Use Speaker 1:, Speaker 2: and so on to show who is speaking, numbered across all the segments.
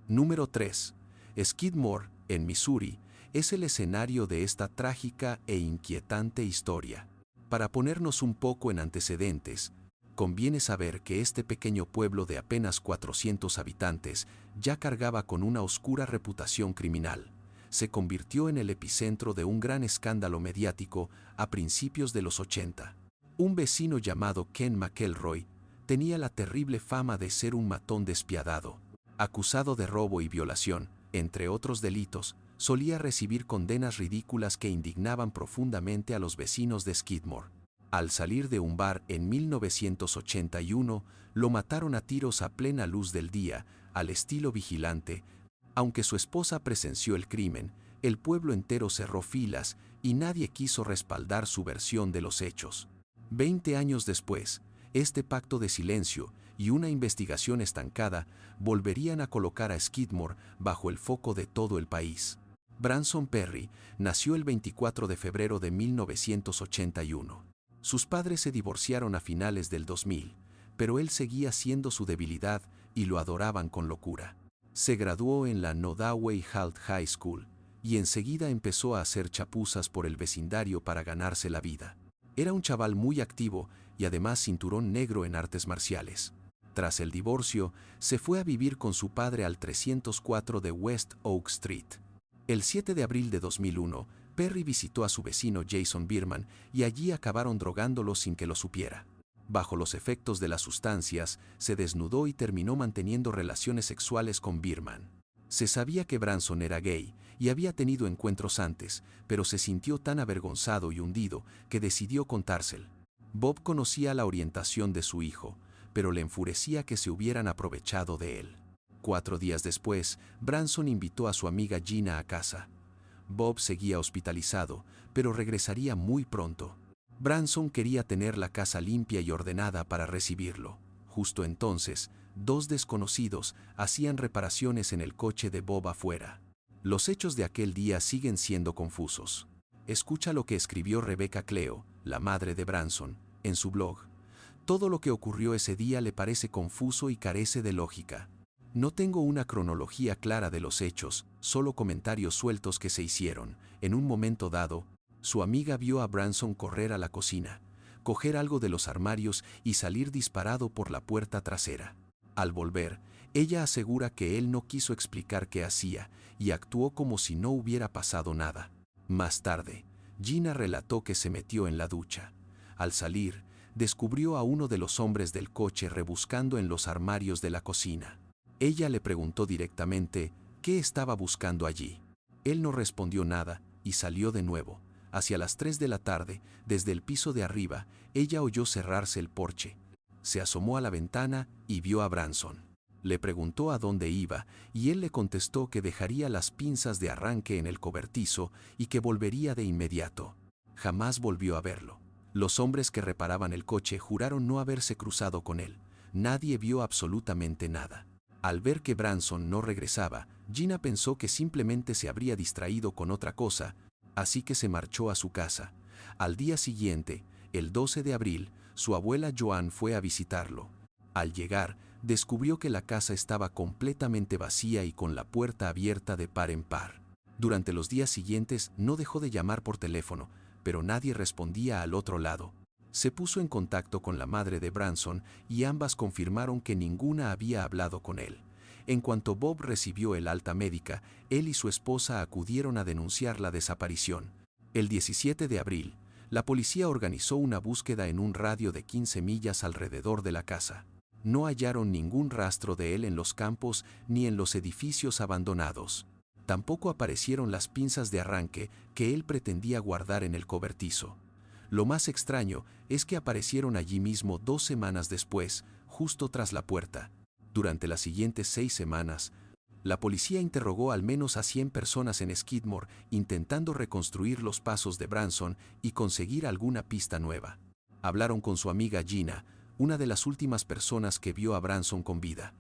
Speaker 1: Número 3. Skidmore, en Missouri, es el escenario de esta trágica e inquietante historia. Para ponernos un poco en antecedentes, conviene saber que este pequeño pueblo de apenas 400 habitantes ya cargaba con una oscura reputación criminal. Se convirtió en el epicentro de un gran escándalo mediático a principios de los 80. Un vecino llamado Ken McElroy tenía la terrible fama de ser un matón despiadado. Acusado de robo y violación, entre otros delitos, solía recibir condenas ridículas que indignaban profundamente a los vecinos de Skidmore. Al salir de un bar en 1981, lo mataron a tiros a plena luz del día, al estilo Vigilante. Aunque su esposa presenció el crimen, el pueblo entero cerró filas y nadie quiso respaldar su versión de los hechos. 20 años después, este pacto de silencio y una investigación estancada volverían a colocar a Skidmore bajo el foco de todo el país. Branson Perry nació el 24 de febrero de 1981. Sus padres se divorciaron a finales del 2000, pero él seguía siendo su debilidad y lo adoraban con locura. Se graduó en la Nodaway Halt High School y enseguida empezó a hacer chapuzas por el vecindario para ganarse la vida. Era un chaval muy activo y además cinturón negro en artes marciales. Tras el divorcio, se fue a vivir con su padre al 304 de West Oak Street. El 7 de abril de 2001, Perry visitó a su vecino Jason Bierman y allí acabaron drogándolo sin que lo supiera. Bajo los efectos de las sustancias, se desnudó y terminó manteniendo relaciones sexuales con Bierman. Se sabía que Branson era gay y había tenido encuentros antes, pero se sintió tan avergonzado y hundido que decidió contárselo. Bob conocía la orientación de su hijo, pero le enfurecía que se hubieran aprovechado de él. 4 días después, Branson invitó a su amiga Gina a casa. Bob seguía hospitalizado, pero regresaría muy pronto. Branson quería tener la casa limpia y ordenada para recibirlo. Justo entonces, 2 desconocidos hacían reparaciones en el coche de Bob afuera. Los hechos de aquel día siguen siendo confusos. Escucha lo que escribió Rebecca Cleo, la madre de Branson, en su blog. Todo lo que ocurrió ese día le parece confuso y carece de lógica. No tengo una cronología clara de los hechos, solo comentarios sueltos que se hicieron. En un momento dado, su amiga vio a Branson correr a la cocina, coger algo de los armarios y salir disparado por la puerta trasera. Al volver, ella asegura que él no quiso explicar qué hacía y actuó como si no hubiera pasado nada. Más tarde, Gina relató que se metió en la ducha. Al salir, descubrió a uno de los hombres del coche rebuscando en los armarios de la cocina. Ella le preguntó directamente qué estaba buscando allí. Él no respondió nada y salió de nuevo. Hacia las 3 de la tarde, desde el piso de arriba, ella oyó cerrarse el porche. Se asomó a la ventana y vio a Branson. Le preguntó a dónde iba y él le contestó que dejaría las pinzas de arranque en el cobertizo y que volvería de inmediato. Jamás volvió a verlo. Los hombres que reparaban el coche juraron no haberse cruzado con él. Nadie vio absolutamente nada. Al ver que Branson no regresaba, Gina pensó que simplemente se habría distraído con otra cosa, así que se marchó a su casa. Al día siguiente, el 12 de abril, su abuela Joan fue a visitarlo. Al llegar, descubrió que la casa estaba completamente vacía y con la puerta abierta de par en par. Durante los días siguientes no dejó de llamar por teléfono, pero nadie respondía al otro lado. Se puso en contacto con la madre de Branson y ambas confirmaron que ninguna había hablado con él. En cuanto Bob recibió el alta médica, él y su esposa acudieron a denunciar la desaparición. El 17 de abril, la policía organizó una búsqueda en un radio de 15 millas alrededor de la casa. No hallaron ningún rastro de él en los campos ni en los edificios abandonados. Tampoco aparecieron las pinzas de arranque que él pretendía guardar en el cobertizo. Lo más extraño es que aparecieron allí mismo 2 semanas después, justo tras la puerta. Durante las siguientes 6 semanas, la policía interrogó al menos a 100 personas en Skidmore, intentando reconstruir los pasos de Branson y conseguir alguna pista nueva. Hablaron con su amiga Gina, una de las últimas personas que vio a Branson con vida.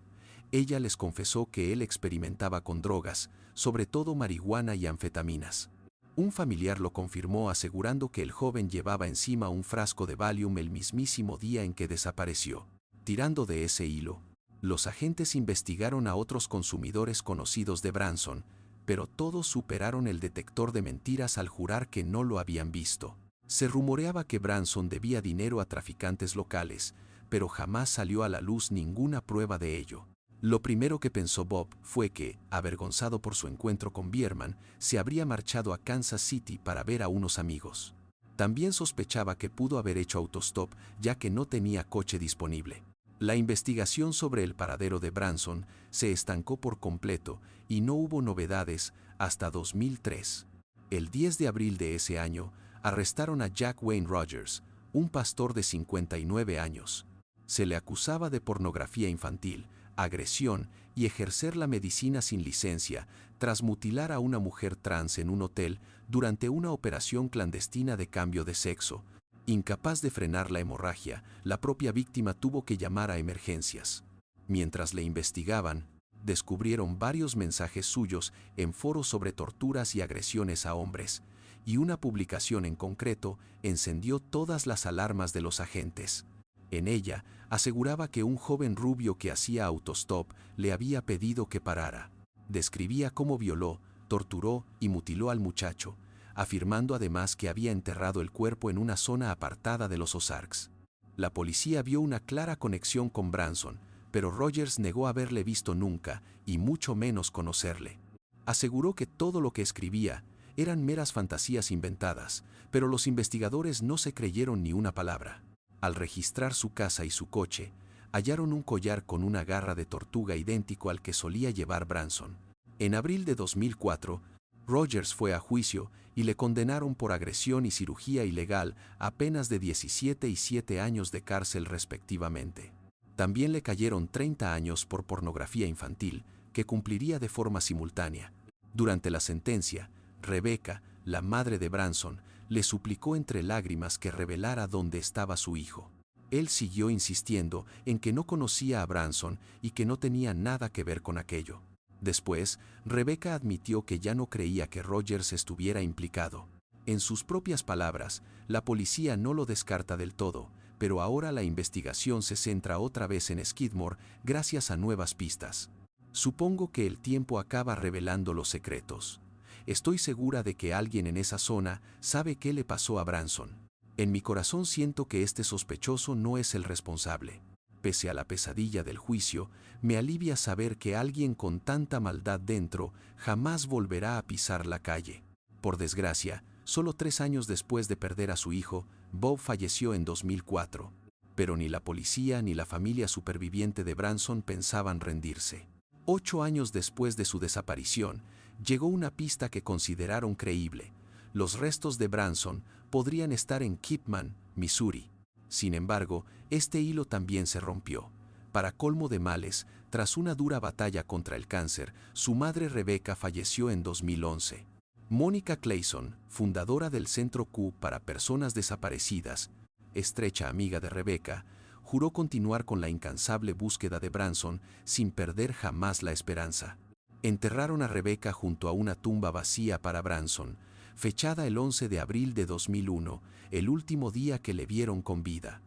Speaker 1: Ella les confesó que él experimentaba con drogas, sobre todo marihuana y anfetaminas. Un familiar lo confirmó asegurando que el joven llevaba encima un frasco de Valium el mismísimo día en que desapareció. Tirando de ese hilo, Los agentes investigaron a otros consumidores conocidos de Branson, pero todos superaron el detector de mentiras al jurar que no lo habían visto. Se rumoreaba que Branson debía dinero a traficantes locales, pero jamás salió a la luz ninguna prueba de ello. Lo primero que pensó Bob fue que, avergonzado por su encuentro con Bierman, se habría marchado a Kansas City para ver a unos amigos. También sospechaba que pudo haber hecho autostop, ya que no tenía coche disponible. La investigación sobre el paradero de Branson se estancó por completo y no hubo novedades hasta 2003. El 10 de abril de ese año, arrestaron a Jack Wayne Rogers, un pastor de 59 años. Se le acusaba de pornografía infantil, agresión y ejercer la medicina sin licencia, tras mutilar a una mujer trans en un hotel durante una operación clandestina de cambio de sexo. Incapaz de frenar la hemorragia, la propia víctima tuvo que llamar a emergencias. Mientras le investigaban, descubrieron varios mensajes suyos en foros sobre torturas y agresiones a hombres, y una publicación en concreto encendió todas las alarmas de los agentes. En ella, aseguraba que un joven rubio que hacía autostop le había pedido que parara. Describía cómo violó, torturó y mutiló al muchacho, afirmando además que había enterrado el cuerpo en una zona apartada de los Ozarks. La policía vio una clara conexión con Branson, pero Rogers negó haberle visto nunca, y mucho menos conocerle. Aseguró que todo lo que escribía eran meras fantasías inventadas, pero los investigadores no se creyeron ni una palabra. Al registrar su casa y su coche, hallaron un collar con una garra de tortuga idéntico al que solía llevar Branson. En abril de 2004, Rogers fue a juicio y le condenaron por agresión y cirugía ilegal a penas de 17 y 7 años de cárcel respectivamente. También le cayeron 30 años por pornografía infantil, que cumpliría de forma simultánea. Durante la sentencia, Rebecca, la madre de Branson, le suplicó entre lágrimas que revelara dónde estaba su hijo. Él siguió insistiendo en que no conocía a Branson y que no tenía nada que ver con aquello. Después, Rebecca admitió que ya no creía que Rogers estuviera implicado. En sus propias palabras, la policía no lo descarta del todo, pero ahora la investigación se centra otra vez en Skidmore gracias a nuevas pistas. Supongo que el tiempo acaba revelando los secretos. Estoy segura de que alguien en esa zona sabe qué le pasó a Branson. En mi corazón siento que este sospechoso no es el responsable. Pese a la pesadilla del juicio, me alivia saber que alguien con tanta maldad dentro jamás volverá a pisar la calle. Por desgracia, solo 3 años después de perder a su hijo, Bob falleció en 2004. Pero ni la policía ni la familia superviviente de Branson pensaban rendirse. 8 años después de su desaparición, llegó una pista que consideraron creíble. Los restos de Branson podrían estar en Kidman, Missouri. Sin embargo, este hilo también se rompió. Para colmo de males, tras una dura batalla contra el cáncer, su madre Rebecca falleció en 2011. Mónica Clayson, fundadora del Centro Q para Personas Desaparecidas, estrecha amiga de Rebecca, juró continuar con la incansable búsqueda de Branson sin perder jamás la esperanza. Enterraron a Rebecca junto a una tumba vacía para Branson, fechada el 11 de abril de 2001, el último día que le vieron con vida.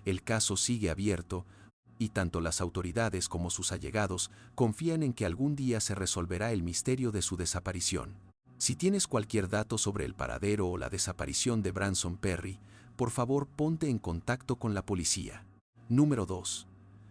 Speaker 1: El caso sigue abierto, y tanto las autoridades como sus allegados confían en que algún día se resolverá el misterio de su desaparición. Si tienes cualquier dato sobre el paradero o la desaparición de Branson Perry, por favor ponte en contacto con la policía. Número 2.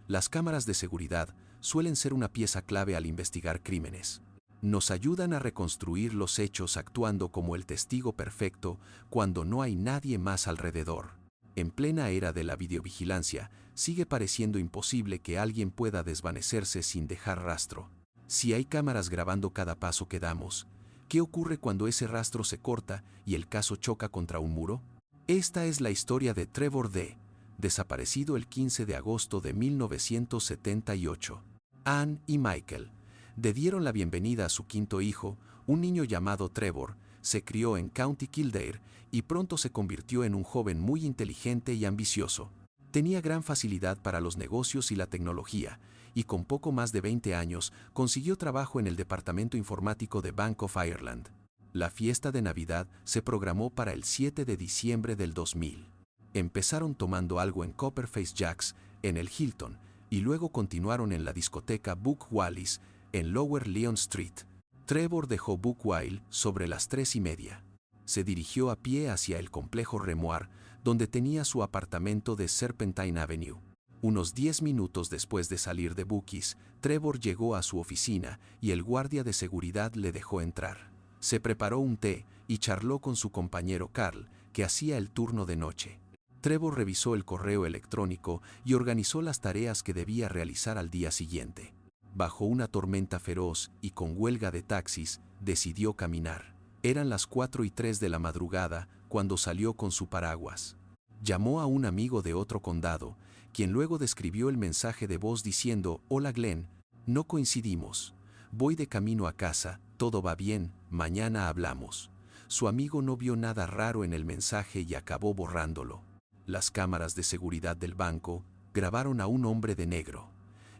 Speaker 1: Las cámaras de seguridad suelen ser una pieza clave al investigar crímenes. Nos ayudan a reconstruir los hechos actuando como el testigo perfecto cuando no hay nadie más alrededor. En plena era de la videovigilancia, sigue pareciendo imposible que alguien pueda desvanecerse sin dejar rastro. Si hay cámaras grabando cada paso que damos, ¿qué ocurre cuando ese rastro se corta y el caso choca contra un muro? Esta es la historia de Trevor D., desaparecido el 15 de agosto de 1978. Ann y Michael le dieron la bienvenida a su quinto hijo, un niño llamado Trevor. Se crió en County Kildare y pronto se convirtió en un joven muy inteligente y ambicioso. Tenía gran facilidad para los negocios y la tecnología, y con poco más de 20 años consiguió trabajo en el departamento informático de Bank of Ireland. La fiesta de Navidad se programó para el 7 de diciembre del 2000. Empezaron tomando algo en Copperface Jacks, en el Hilton, y luego continuaron en la discoteca Buck Wallis, en Lower Leon Street. Trevor dejó Buckwild sobre las 3:30. Se dirigió a pie hacia el complejo Renoir, donde tenía su apartamento de Serpentine Avenue. Unos 10 minutos después de salir de Buc-ee's, Trevor llegó a su oficina y el guardia de seguridad le dejó entrar. Se preparó un té y charló con su compañero Carl, que hacía el turno de noche. Trevor revisó el correo electrónico y organizó las tareas que debía realizar al día siguiente. Bajo una tormenta feroz y con huelga de taxis, decidió caminar. Eran las 4:03 de la madrugada cuando salió con su paraguas. Llamó a un amigo de otro condado, quien luego describió el mensaje de voz diciendo: «Hola Glenn, no coincidimos. Voy de camino a casa, todo va bien, mañana hablamos». Su amigo no vio nada raro en el mensaje y acabó borrándolo. Las cámaras de seguridad del banco grabaron a un hombre de negro.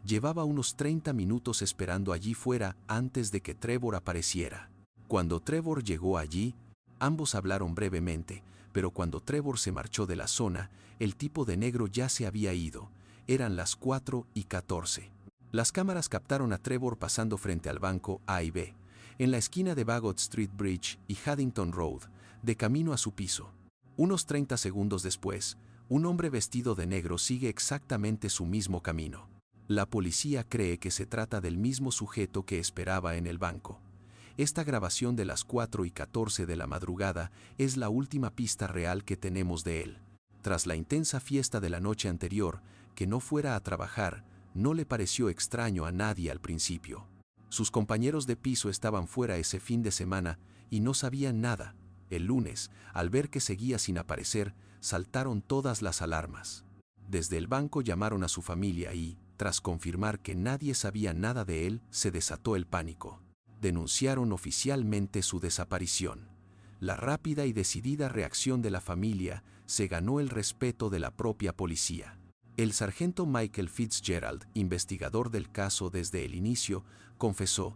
Speaker 1: Llevaba unos 30 minutos esperando allí fuera antes de que Trevor apareciera. Cuando Trevor llegó allí, ambos hablaron brevemente, pero cuando Trevor se marchó de la zona, el tipo de negro ya se había ido. Eran las 4:14. Las cámaras captaron a Trevor pasando frente al banco A y B, en la esquina de Bagot Street Bridge y Haddington Road, de camino a su piso. Unos 30 segundos después, un hombre vestido de negro sigue exactamente su mismo camino. La policía cree que se trata del mismo sujeto que esperaba en el banco. Esta grabación de las 4:14 de la madrugada es la última pista real que tenemos de él. Tras la intensa fiesta de la noche anterior, que no fuera a trabajar no le pareció extraño a nadie al principio. Sus compañeros de piso estaban fuera ese fin de semana y no sabían nada. El lunes, al ver que seguía sin aparecer, saltaron todas las alarmas. Desde el banco llamaron a su familia y, tras confirmar que nadie sabía nada de él, se desató el pánico. Denunciaron oficialmente su desaparición. La rápida y decidida reacción de la familia se ganó el respeto de la propia policía. El sargento Michael Fitzgerald, investigador del caso desde el inicio, confesó: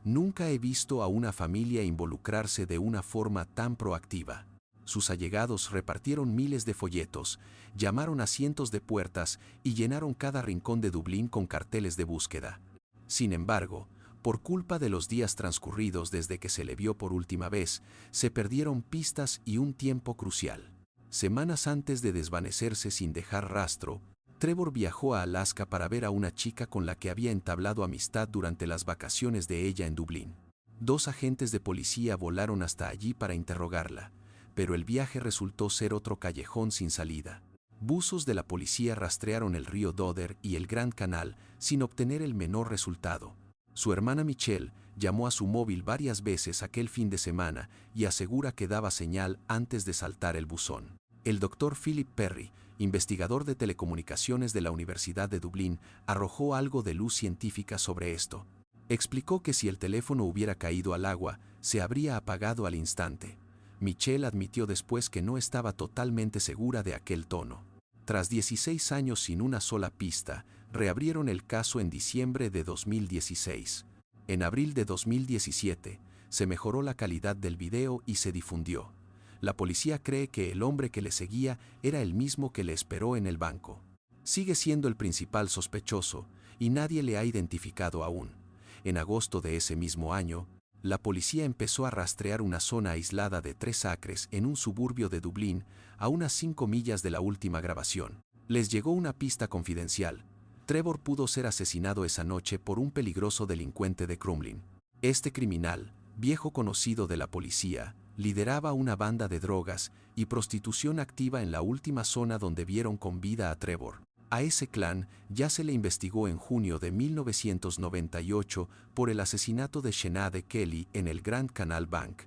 Speaker 1: «Nunca he visto a una familia involucrarse de una forma tan proactiva». Sus allegados repartieron miles de folletos, llamaron a cientos de puertas y llenaron cada rincón de Dublín con carteles de búsqueda. Sin embargo, por culpa de los días transcurridos desde que se le vio por última vez, se perdieron pistas y un tiempo crucial. Semanas antes de desvanecerse sin dejar rastro, Trevor viajó a Alaska para ver a una chica con la que había entablado amistad durante las vacaciones de ella en Dublín. 2 agentes de policía volaron hasta allí para interrogarla, pero el viaje resultó ser otro callejón sin salida. Buzos de la policía rastrearon el río Dodder y el Gran Canal sin obtener el menor resultado. Su hermana Michelle llamó a su móvil varias veces aquel fin de semana y asegura que daba señal antes de saltar el buzón. El doctor Philip Perry, investigador de telecomunicaciones de la Universidad de Dublín, arrojó algo de luz científica sobre esto. Explicó que si el teléfono hubiera caído al agua, se habría apagado al instante. Michelle admitió después que no estaba totalmente segura de aquel tono. Tras 16 años sin una sola pista, reabrieron el caso en diciembre de 2016. En abril de 2017, se mejoró la calidad del video y se difundió. La policía cree que el hombre que le seguía era el mismo que le esperó en el banco. Sigue siendo el principal sospechoso y nadie le ha identificado aún. En agosto de ese mismo año, la policía empezó a rastrear una zona aislada de 3 acres en un suburbio de Dublín, a unas 5 millas de la última grabación. Les llegó una pista confidencial. Trevor pudo ser asesinado esa noche por un peligroso delincuente de Crumlin. Este criminal, viejo conocido de la policía, lideraba una banda de drogas y prostitución activa en la última zona donde vieron con vida a Trevor. A ese clan ya se le investigó en junio de 1998 por el asesinato de Sinead Kelly en el Grand Canal Bank.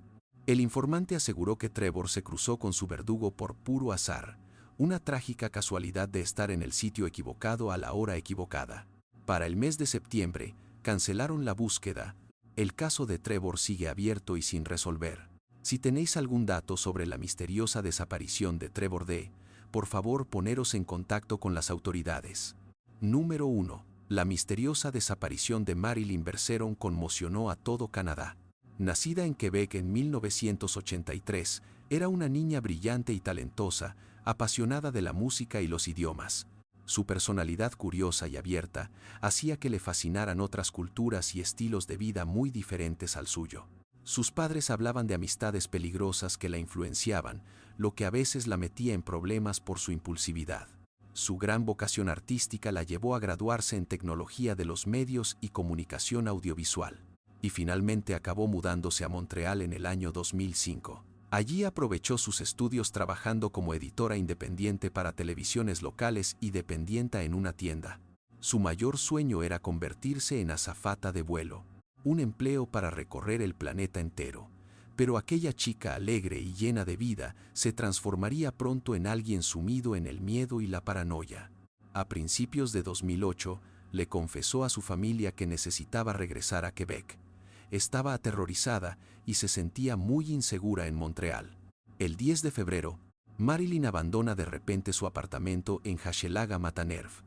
Speaker 1: El informante aseguró que Trevor se cruzó con su verdugo por puro azar, una trágica casualidad de estar en el sitio equivocado a la hora equivocada. Para el mes de septiembre, cancelaron la búsqueda. El caso de Trevor sigue abierto y sin resolver. Si tenéis algún dato sobre la misteriosa desaparición de Trevor D., por favor poneros en contacto con las autoridades. Número 1. La misteriosa desaparición de Marilyn Bergeron conmocionó a todo Canadá. Nacida en Quebec en 1983, era una niña brillante y talentosa, apasionada de la música y los idiomas. Su personalidad curiosa y abierta hacía que le fascinaran otras culturas y estilos de vida muy diferentes al suyo. Sus padres hablaban de amistades peligrosas que la influenciaban, lo que a veces la metía en problemas por su impulsividad. Su gran vocación artística la llevó a graduarse en tecnología de los medios y comunicación audiovisual, y finalmente acabó mudándose a Montreal en el año 2005. Allí aprovechó sus estudios trabajando como editora independiente para televisiones locales y dependienta en una tienda. Su mayor sueño era convertirse en azafata de vuelo, un empleo para recorrer el planeta entero. Pero aquella chica alegre y llena de vida se transformaría pronto en alguien sumido en el miedo y la paranoia. A principios de 2008, le confesó a su familia que necesitaba regresar a Quebec. Estaba aterrorizada y se sentía muy insegura en Montreal. El 10 de febrero, Marilyn abandona de repente su apartamento en Hochelaga-Maisonneuve.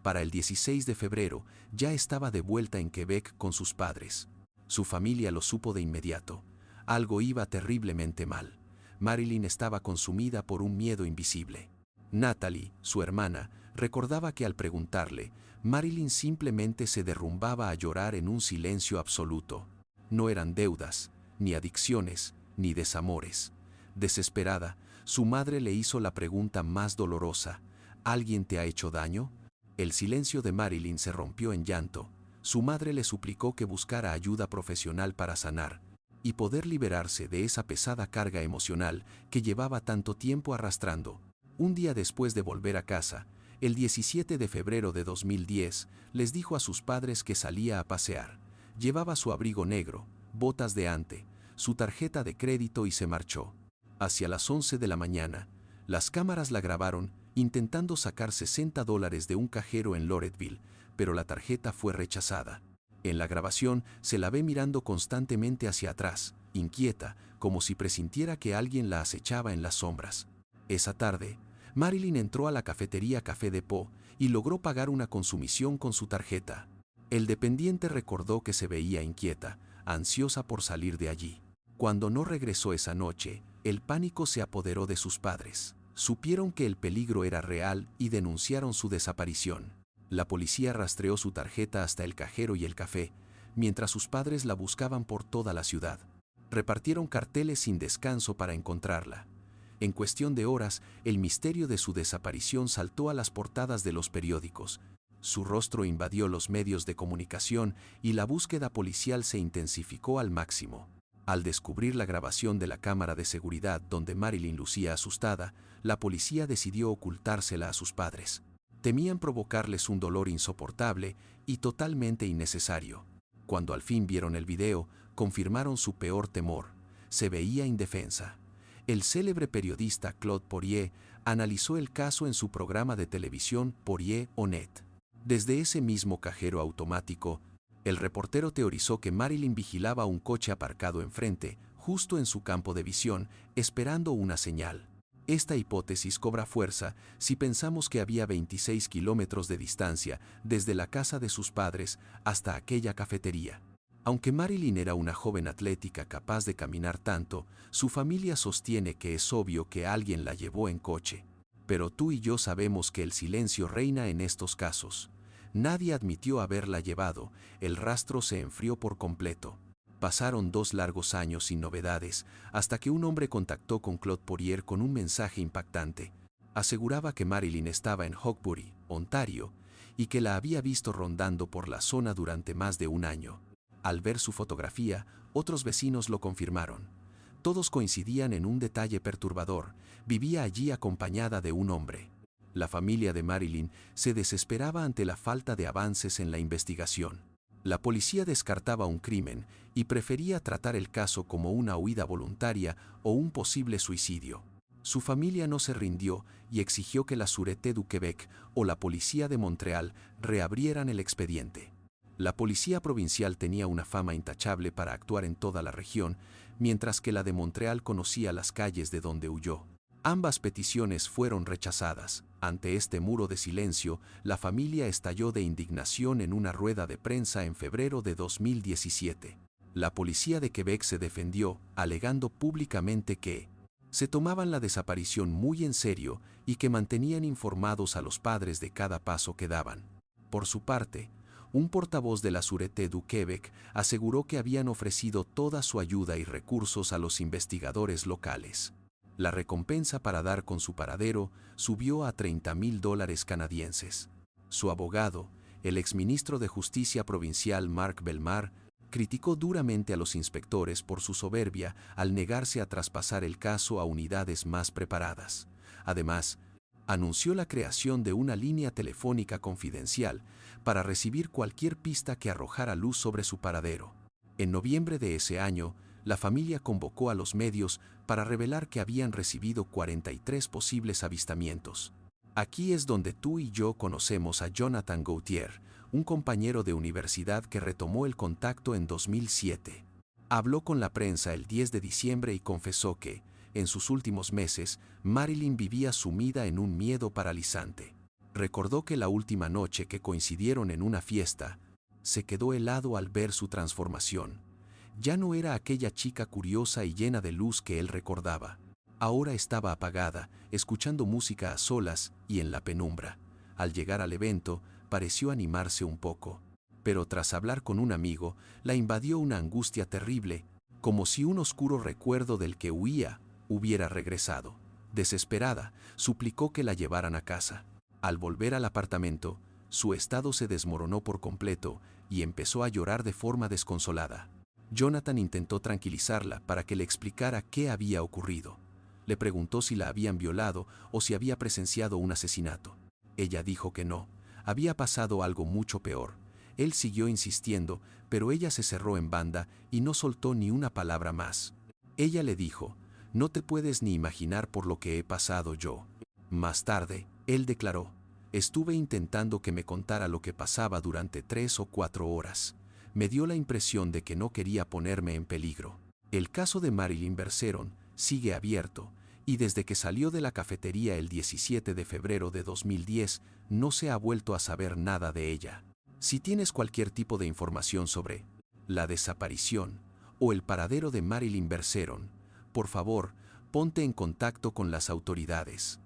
Speaker 1: Para el 16 de febrero, ya estaba de vuelta en Quebec con sus padres. Su familia lo supo de inmediato. Algo iba terriblemente mal. Marilyn estaba consumida por un miedo invisible. Natalie, su hermana, recordaba que al preguntarle, Marilyn simplemente se derrumbaba a llorar en un silencio absoluto. No eran deudas, ni adicciones, ni desamores. Desesperada, su madre le hizo la pregunta más dolorosa: ¿alguien te ha hecho daño? El silencio de Marilyn se rompió en llanto. Su madre le suplicó que buscara ayuda profesional para sanar y poder liberarse de esa pesada carga emocional que llevaba tanto tiempo arrastrando. Un día después de volver a casa, el 17 de febrero de 2010, les dijo a sus padres que salía a pasear. Llevaba su abrigo negro, botas de ante, su tarjeta de crédito y se marchó. Hacia las 11 de la mañana, las cámaras la grabaron intentando sacar $60 de un cajero en Loretteville, pero la tarjeta fue rechazada. En la grabación se la ve mirando constantemente hacia atrás, inquieta, como si presintiera que alguien la acechaba en las sombras. Esa tarde, Marilyn entró a la cafetería Café Depot y logró pagar una consumición con su tarjeta. El dependiente recordó que se veía inquieta, ansiosa por salir de allí. Cuando no regresó esa noche, el pánico se apoderó de sus padres. Supieron que el peligro era real y denunciaron su desaparición. La policía rastreó su tarjeta hasta el cajero y el café, mientras sus padres la buscaban por toda la ciudad. Repartieron carteles sin descanso para encontrarla. En cuestión de horas, el misterio de su desaparición saltó a las portadas de los periódicos. Su rostro invadió los medios de comunicación y la búsqueda policial se intensificó al máximo. Al descubrir la grabación de la cámara de seguridad donde Marilyn lucía asustada, la policía decidió ocultársela a sus padres. Temían provocarles un dolor insoportable y totalmente innecesario. Cuando al fin vieron el video, confirmaron su peor temor: se veía indefensa. El célebre periodista Claude Poirier analizó el caso en su programa de televisión Poirier Honnête. Desde ese mismo cajero automático, el reportero teorizó que Marilyn vigilaba un coche aparcado enfrente, justo en su campo de visión, esperando una señal. Esta hipótesis cobra fuerza si pensamos que había 26 kilómetros de distancia desde la casa de sus padres hasta aquella cafetería. Aunque Marilyn era una joven atlética capaz de caminar tanto, su familia sostiene que es obvio que alguien la llevó en coche. Pero tú y yo sabemos que el silencio reina en estos casos. Nadie admitió haberla llevado, el rastro se enfrió por completo. Pasaron 2 largos años sin novedades, hasta que un hombre contactó con Claude Poirier con un mensaje impactante. Aseguraba que Marilyn estaba en Hawkesbury, Ontario, y que la había visto rondando por la zona durante más de un año. Al ver su fotografía, otros vecinos lo confirmaron. Todos coincidían en un detalle perturbador: vivía allí acompañada de un hombre. La familia de Marilyn se desesperaba ante la falta de avances en la investigación. La policía descartaba un crimen y prefería tratar el caso como una huida voluntaria o un posible suicidio. Su familia no se rindió y exigió que la Sûreté du Québec o la policía de Montreal reabrieran el expediente. La policía provincial tenía una fama intachable para actuar en toda la región, mientras que la de Montreal conocía las calles de donde huyó. Ambas peticiones fueron rechazadas. Ante este muro de silencio, la familia estalló de indignación en una rueda de prensa en febrero de 2017. La policía de Quebec se defendió, alegando públicamente que se tomaban la desaparición muy en serio y que mantenían informados a los padres de cada paso que daban. Por su parte, un portavoz de la Sûreté du Québec aseguró que habían ofrecido toda su ayuda y recursos a los investigadores locales. La recompensa para dar con su paradero subió a $30,000 canadienses. Su abogado, el exministro de Justicia provincial Marc Bellemare, criticó duramente a los inspectores por su soberbia al negarse a traspasar el caso a unidades más preparadas. Además, anunció la creación de una línea telefónica confidencial para recibir cualquier pista que arrojara luz sobre su paradero. En noviembre de ese año, la familia convocó a los medios para revelar que habían recibido 43 posibles avistamientos. Aquí es donde tú y yo conocemos a Jonathan Gauthier, un compañero de universidad que retomó el contacto en 2007. Habló con la prensa el 10 de diciembre y confesó que, en sus últimos meses, Marilyn vivía sumida en un miedo paralizante. Recordó que la última noche que coincidieron en una fiesta, se quedó helado al ver su transformación. Ya no era aquella chica curiosa y llena de luz que él recordaba. Ahora estaba apagada, escuchando música a solas y en la penumbra. Al llegar al evento, pareció animarse un poco. Pero tras hablar con un amigo, la invadió una angustia terrible, como si un oscuro recuerdo del que huía hubiera regresado. Desesperada, suplicó que la llevaran a casa. Al volver al apartamento, su estado se desmoronó por completo y empezó a llorar de forma desconsolada. Jonathan intentó tranquilizarla para que le explicara qué había ocurrido. Le preguntó si la habían violado o si había presenciado un asesinato. Ella dijo que no, había pasado algo mucho peor. Él siguió insistiendo, pero ella se cerró en banda y no soltó ni una palabra más. Ella le dijo, no te puedes ni imaginar por lo que he pasado yo. Más tarde, él declaró, estuve intentando que me contara lo que pasaba durante 3 o 4 horas. Me dio la impresión de que no quería ponerme en peligro. El caso de Marilyn Bergeron sigue abierto, y desde que salió de la cafetería el 17 de febrero de 2010, no se ha vuelto a saber nada de ella. Si tienes cualquier tipo de información sobre la desaparición o el paradero de Marilyn Bergeron, por favor, ponte en contacto con las autoridades.